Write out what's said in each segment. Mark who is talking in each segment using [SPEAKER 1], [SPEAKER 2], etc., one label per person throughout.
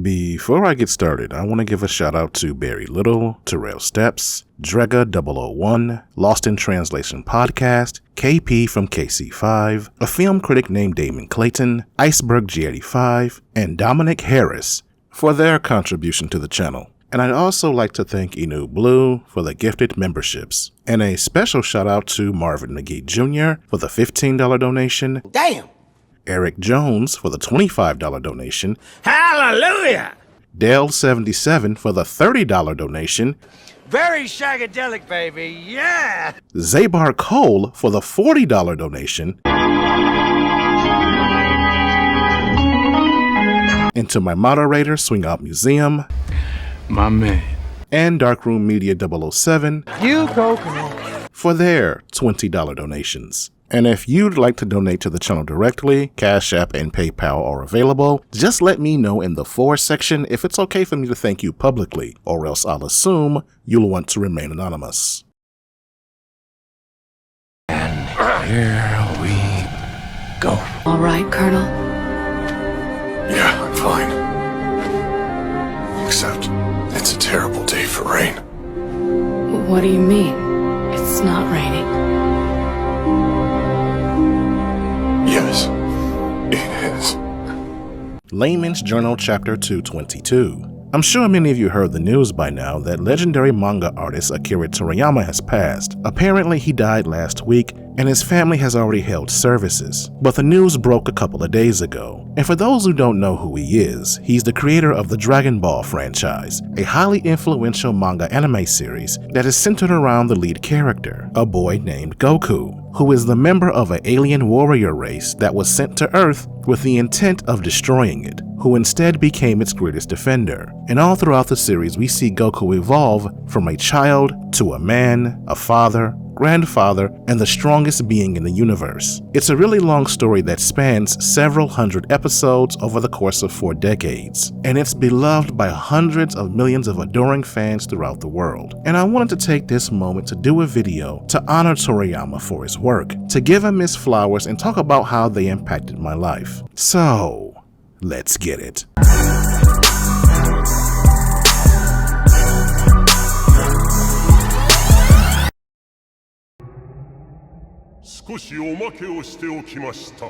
[SPEAKER 1] Before I get started, I want to give a shout out to Barry Little, Terrell Steps, Drega001, Lost in Translation Podcast, KP from KC5, a film critic named Damon Clayton, Iceberg G85, and Dominic Harris for their contribution to the channel. And I'd also like to thank Inu Blue for the gifted memberships. And a special shout out to Marvin McGee Jr. for the $15 donation.
[SPEAKER 2] Damn!
[SPEAKER 1] Eric Jones for the $25 donation.
[SPEAKER 2] Hallelujah!
[SPEAKER 1] Dale77 for the $30 donation.
[SPEAKER 2] Very shagadelic, baby, yeah!
[SPEAKER 1] Zabar Cole for the $40 donation. And to my moderator, Swing Out Museum.
[SPEAKER 3] My man.
[SPEAKER 1] And Darkroom Media 007.
[SPEAKER 2] You go, girl.
[SPEAKER 1] For their $20 donations. And if you'd like to donate to the channel directly, Cash App and PayPal are available. Just let me know in the For section if it's okay for me to thank you publicly, or else I'll assume you'll want to remain anonymous.
[SPEAKER 3] And here we go.
[SPEAKER 4] All right, Colonel?
[SPEAKER 5] Yeah, I'm fine. Except, it's a terrible day for rain.
[SPEAKER 4] What do you mean? It's not raining.
[SPEAKER 5] Yes, it is.
[SPEAKER 1] Layman's Journal Chapter 222. I'm sure many of you heard the news by now that legendary manga artist Akira Toriyama has passed. Apparently he died last week, and his family has already held services. But the news broke a couple of days ago. And for those who don't know who he is, he's the creator of the Dragon Ball franchise, a highly influential manga anime series that is centered around the lead character, a boy named Goku, who is the member of an alien warrior race that was sent to Earth with the intent of destroying it, who instead became its greatest defender. And all throughout the series, we see Goku evolve from a child to a man, a father, grandfather, and the strongest being in the universe. It's a really long story that spans several hundred episodes over the course of 4 decades, and it's beloved by hundreds of millions of adoring fans throughout the world. And I wanted to take this moment to do a video to honor Toriyama for his work, to give him his flowers and talk about how they impacted my life. So, let's get it.
[SPEAKER 6] 少しおまけをしておきました。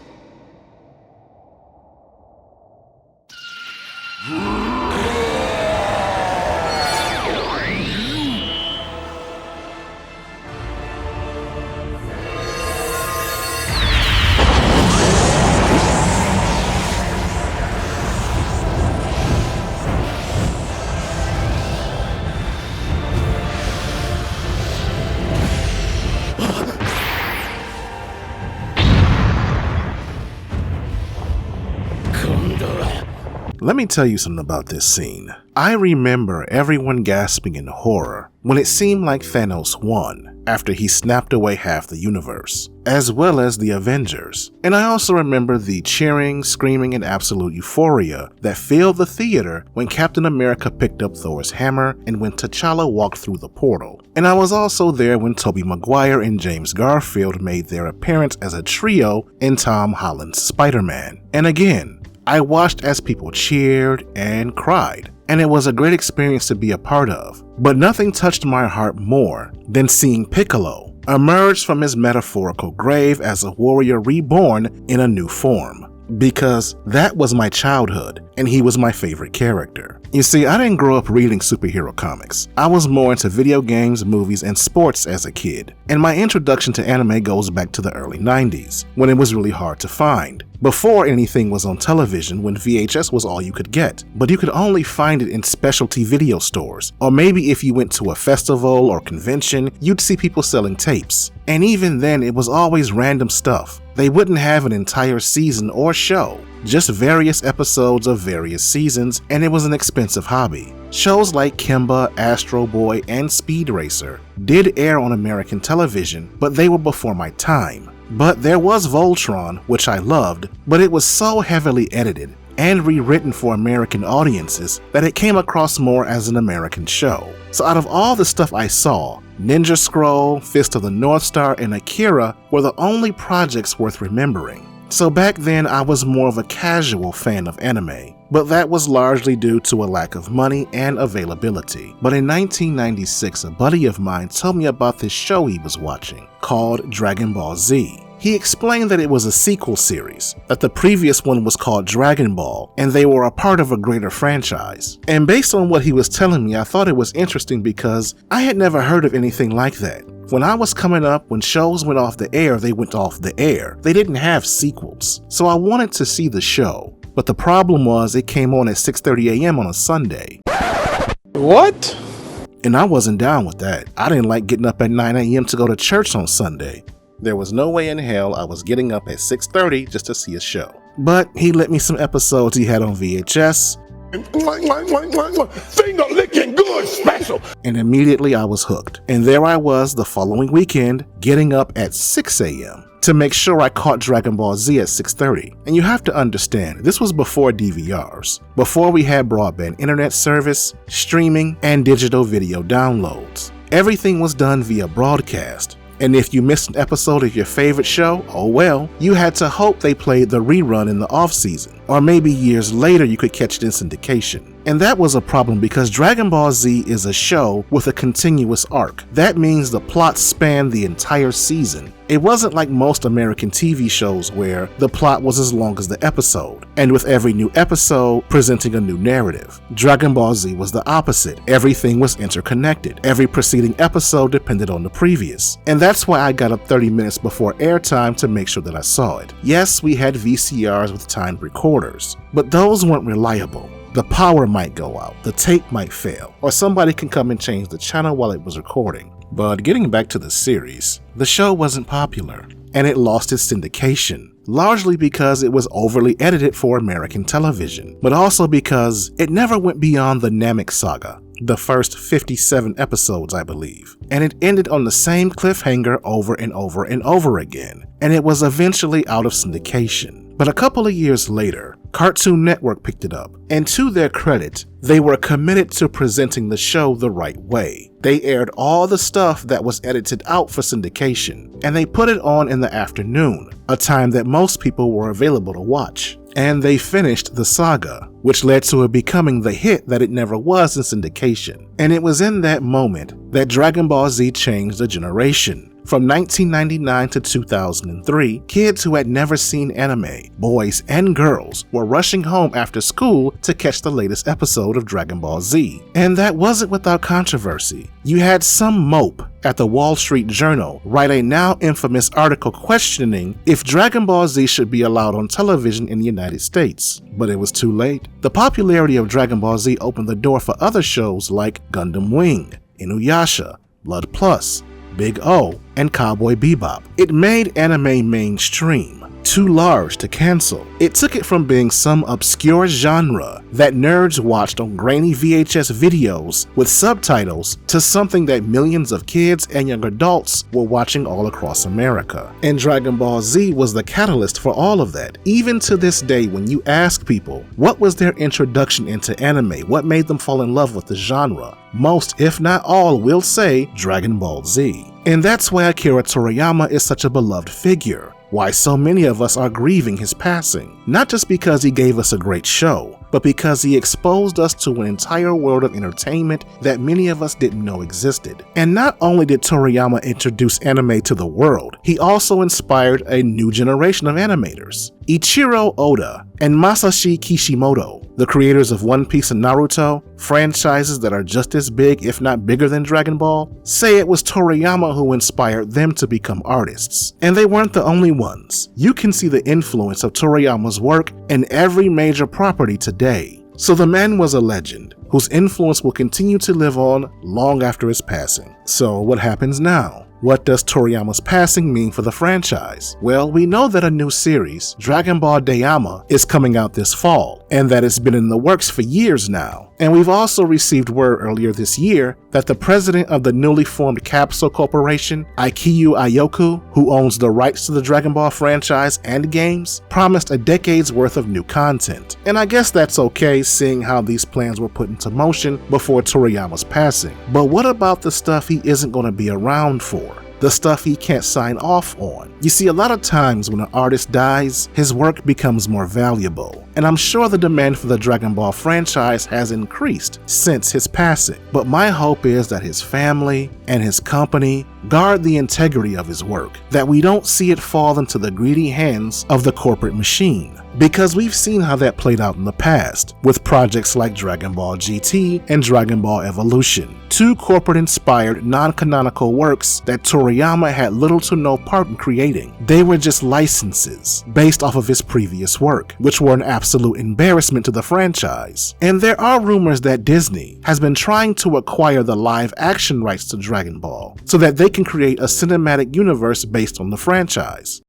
[SPEAKER 1] Let me tell you something about this scene. I remember everyone gasping in horror when it seemed like Thanos won after he snapped away half the universe, as well as the Avengers. And I also remember the cheering, screaming, and absolute euphoria that filled the theater when Captain America picked up Thor's hammer and when T'Challa walked through the portal. And I was also there when Tobey Maguire and James Garfield made their appearance as a trio in Tom Holland's Spider-Man. And again, I watched as people cheered and cried, and it was a great experience to be a part of. But nothing touched my heart more than seeing Piccolo emerge from his metaphorical grave as a warrior reborn in a new form. Because that was my childhood, and he was my favorite character. You see, I didn't grow up reading superhero comics. I was more into video games, movies, and sports as a kid. And my introduction to anime goes back to the early 90s, when it was really hard to find. Before anything was on television, when VHS was all you could get. But you could only find it in specialty video stores. Or maybe if you went to a festival or convention, you'd see people selling tapes. And even then, it was always random stuff. They wouldn't have an entire season or show, just various episodes of various seasons, and it was an expensive hobby. Shows like Kimba, Astro Boy, and Speed Racer did air on American television, but they were before my time. But there was Voltron, which I loved, but it was so heavily edited and rewritten for American audiences that it came across more as an American show. So out of all the stuff I saw, Ninja Scroll, Fist of the North Star, and Akira were the only projects worth remembering. So back then I was more of a casual fan of anime. but that was largely due to a lack of money and availability. But in 1996, a buddy of mine told me about this show he was watching called Dragon Ball Z. He explained that it was a sequel series, that the previous one was called Dragon Ball, and they were a part of a greater franchise. And based on what he was telling me, I thought it was interesting because I had never heard of anything like that. When I was coming up, when shows went off the air, they went off the air. They didn't have sequels. So I wanted to see the show. But the problem was it came on at 6:30 a.m. on a Sunday.
[SPEAKER 7] What?
[SPEAKER 1] And I wasn't down with that. I didn't like getting up at 9 a.m. to go to church on Sunday. There was no way in hell I was getting up at 6:30 just to see a show. But he lent me some episodes he had on VHS.
[SPEAKER 5] Finger licking good special.
[SPEAKER 1] And immediately I was hooked. And there I was the following weekend, getting up at 6 a.m. to make sure I caught Dragon Ball Z at 6:30. And you have to understand, this was before DVRs, before we had broadband internet service, streaming, and digital video downloads. Everything was done via broadcast. And if you missed an episode of your favorite show, oh well, you had to hope they played the rerun in the off season, or maybe years later you could catch it in syndication. And that was a problem because Dragon Ball Z is a show with a continuous arc. That means the plot spanned the entire season. It wasn't like most American TV shows where the plot was as long as the episode, and with every new episode presenting a new narrative. Dragon Ball Z was the opposite. Everything was interconnected. Every preceding episode depended on the previous. And that's why I got up 30 minutes before airtime to make sure that I saw it. Yes, we had VCRs with timed recorders, but those weren't reliable. The power might go out, the tape might fail, or somebody can come and change the channel while it was recording. But getting back to the series, the show wasn't popular, and it lost its syndication, largely because it was overly edited for American television, but also because it never went beyond the Namek saga, the first 57 episodes, I believe, and it ended on the same cliffhanger over and over and over again, and it was eventually out of syndication. But a couple of years later, Cartoon Network picked it up, and to their credit, they were committed to presenting the show the right way. They aired all the stuff that was edited out for syndication, and they put it on in the afternoon, a time that most people were available to watch. And they finished the saga, which led to it becoming the hit that it never was in syndication. And it was in that moment that Dragon Ball Z changed a generation. From 1999 to 2003, kids who had never seen anime, boys and girls, were rushing home after school to catch the latest episode of Dragon Ball Z. And that wasn't without controversy. You had some mope at the Wall Street Journal write a now infamous article questioning if Dragon Ball Z should be allowed on television in the United States. But it was too late. The popularity of Dragon Ball Z opened the door for other shows like Gundam Wing, Inuyasha, Blood Plus, Big O, and Cowboy Bebop. It made anime mainstream, too large to cancel. It took it from being some obscure genre that nerds watched on grainy VHS videos with subtitles to something that millions of kids and young adults were watching all across America. And Dragon Ball Z was the catalyst for all of that. Even to this day, when you ask people what was their introduction into anime, what made them fall in love with the genre, most, if not all, will say Dragon Ball Z. And that's why Akira Toriyama is such a beloved figure. Why so many of us are grieving his passing. Not just because he gave us a great show, but because he exposed us to an entire world of entertainment that many of us didn't know existed. And not only did Toriyama introduce anime to the world, he also inspired a new generation of animators. Ichiro Oda and Masashi Kishimoto, the creators of One Piece and Naruto, franchises that are just as big if not bigger than Dragon Ball, say it was Toriyama who inspired them to become artists. And they weren't the only ones. You can see the influence of Toriyama's work in every major property today. So the man was a legend, whose influence will continue to live on long after his passing. So what happens now? What does Toriyama's passing mean for the franchise? Well, we know that a new series, Dragon Ball Daima, is coming out this fall, and that it's been in the works for years now. And we've also received word earlier this year that the president of the newly formed Capsule Corporation, Ikeu Ayoku, who owns the rights to the Dragon Ball franchise and games, promised a decade's worth of new content. And I guess that's okay, seeing how these plans were put into motion before Toriyama's passing. But what about the stuff he isn't going to be around for? the stuff he can't sign off on. You see, a lot of times when an artist dies, his work becomes more valuable, and I'm sure the demand for the Dragon Ball franchise has increased since his passing. But my hope is that his family and his company guard the integrity of his work, that we don't see it fall into the greedy hands of the corporate machine. Because we've seen how that played out in the past, with projects like Dragon Ball GT and Dragon Ball Evolution, two corporate-inspired, non-canonical works that Toriyama had little to no part in creating. They were just licenses, based off of his previous work, which were an absolute embarrassment to the franchise. And there are rumors that Disney has been trying to acquire the live-action rights to Dragon Ball, so that they can create a cinematic universe based on the franchise.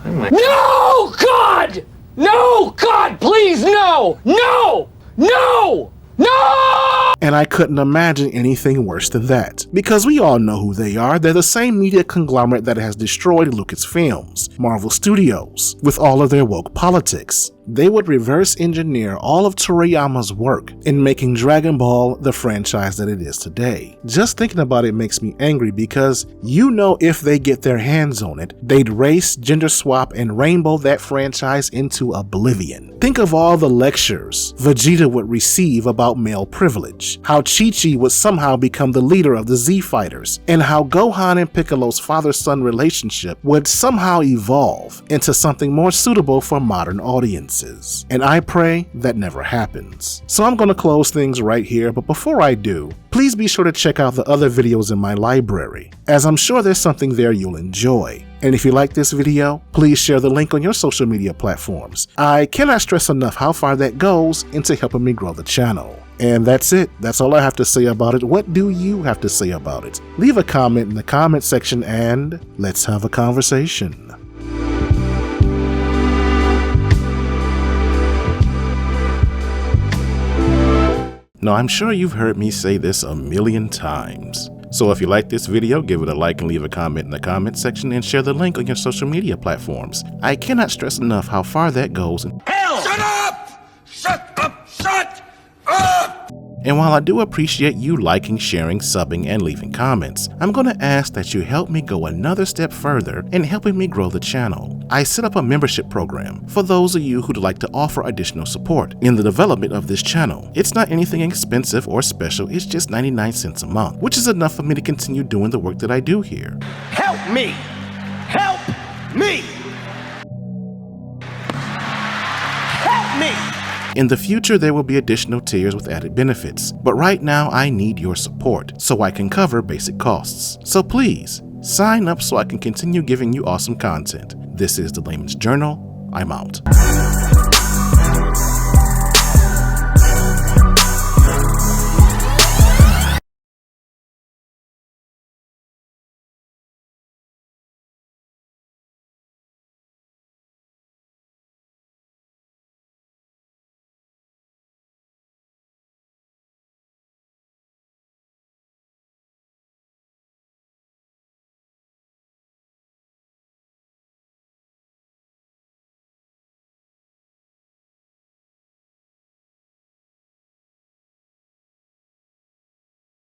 [SPEAKER 8] No, God! No, God, please, no! No! No! No!
[SPEAKER 1] And I couldn't imagine anything worse than that, because we all know who they are. They're the same media conglomerate that has destroyed Lucasfilms, Marvel Studios, with all of their woke politics. They would reverse engineer all of Toriyama's work in making Dragon Ball the franchise that it is today. Just thinking about it makes me angry, because you know if they get their hands on it, they'd race, gender swap, and rainbow that franchise into oblivion. Think of all the lectures Vegeta would receive about male privilege, how Chi-Chi would somehow become the leader of the Z-Fighters, and how Gohan and Piccolo's father-son relationship would somehow evolve into something more suitable for modern audiences. And I pray that never happens. So I'm going to close things right here, but before I do, please be sure to check out the other videos in my library, as I'm sure there's something there you'll enjoy. And if you like this video, please share the link on your social media platforms. I cannot stress enough how far that goes into helping me grow the channel. And that's it. That's all I have to say about it. What do you have to say about it? Leave a comment in the comment section and let's have a conversation. Now, I'm sure you've heard me say this a million times. So if you like this video, give it a like and leave a comment in the comment section and share the link on your social media platforms. I cannot stress enough how far that goes.
[SPEAKER 2] Hell! Shut up! Shut up! Shut up!
[SPEAKER 1] And while I do appreciate you liking, sharing, subbing, and leaving comments, I'm going to ask that you help me go another step further in helping me grow the channel. I set up a membership program for those of you who'd like to offer additional support in the development of this channel. It's not anything expensive or special, it's just 99 cents a month, which is enough for me to continue doing the work that I do here.
[SPEAKER 2] Help me! Help me! Help me!
[SPEAKER 1] In the future, there will be additional tiers with added benefits, but right now I need your support so I can cover basic costs. So please, sign up so I can continue giving you awesome content. This is the Layman's Journal. I'm out.